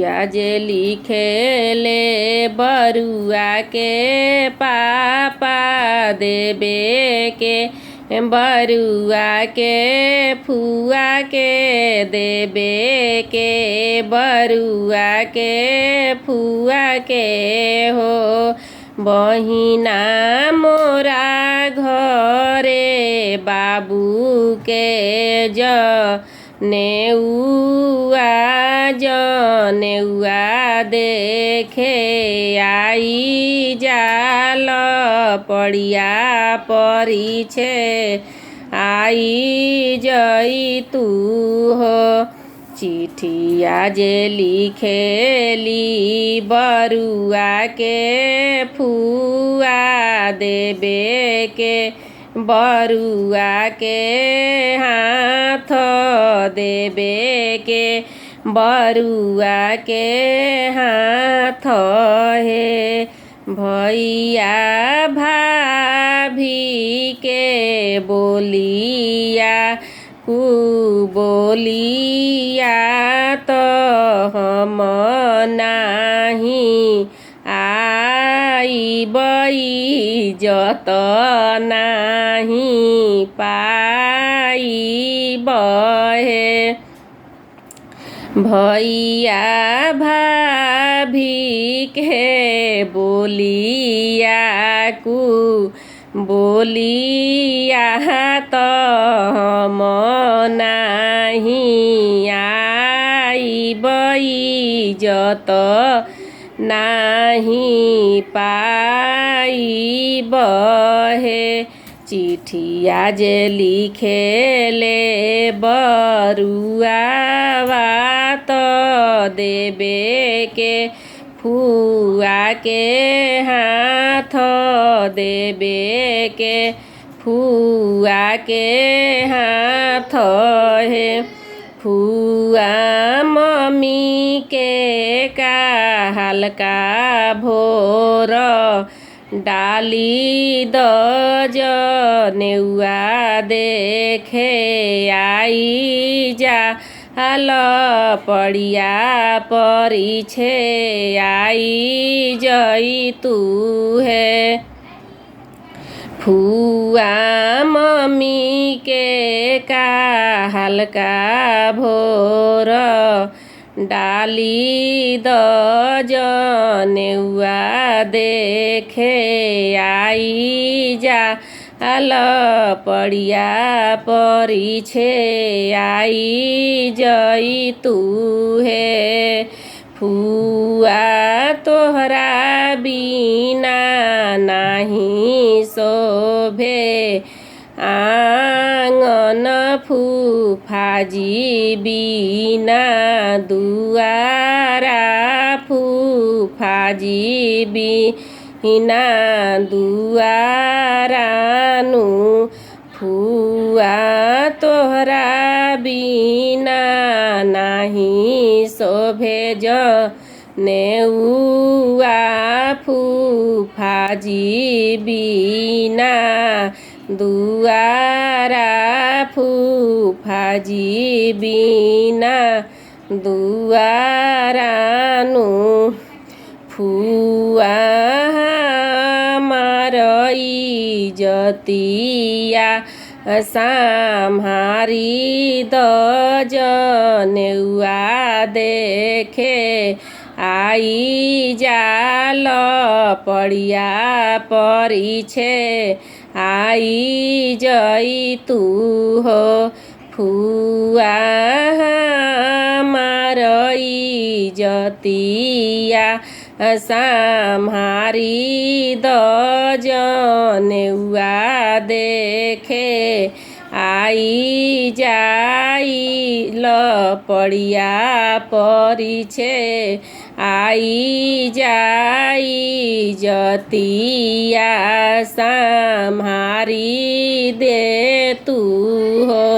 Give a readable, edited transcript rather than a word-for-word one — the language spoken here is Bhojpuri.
चिट्ठिया जे लिखेले बरुआ के पापा देबे के, बरुआ के फुआ के देबे के, बरुआ के फुआ के हो। बहिना मोरा घरे बाबू के जनेउआ देखे आई जाल पड़िया परिछे आई जई तू हो। चिट्ठिया जे लिखेली बरुआ के फुआ देबे के, बरुआ के हाथ देबे के, बरुआ के हाथ हे। भैया भाभी के बोलिया कु बोलिया तो हम नाही आइबै जत नाही पाइबै। भैया भाभी के बोलिया कु बोलिया तो हम नाही आइबै जत नाही पाइबै। चिट्ठिया जे लिखेले बरुआ तो देबे के, फुआ के हाथ देबे के, फुआ के हाथ हे। फुआ मम्मी के हल्का भोर डाली द जनेउआ देखे आई जाल पड़िया परिछे आई जई तू है। फुआ मम्मी के हल्का भोर डाली द जनेउआ देखे आई जाल पड़िया परिछे आई जई तू है। फुआ तोहरा बिना नाही शोभे आंगन, फूफाजी बिना दुआरा, फूफाजी बिना दुआरा नु। फुआ तोहरा बिना नाही शोभे जनेउआ, फूफाजी बिना दुआरा, फूफाजी बिना दुआरा नु। फुआ हमार इज्जतिया सम्हारी द जनेउआ देखे आई जाल पड़िया परिछे आई जई तू हो। फुआ हमार इज्जतिया सम्हारी द जनेउआ देखे आई जाइल पड़िया परिछे आई जाई जतिया सम्हारी दे तू हो।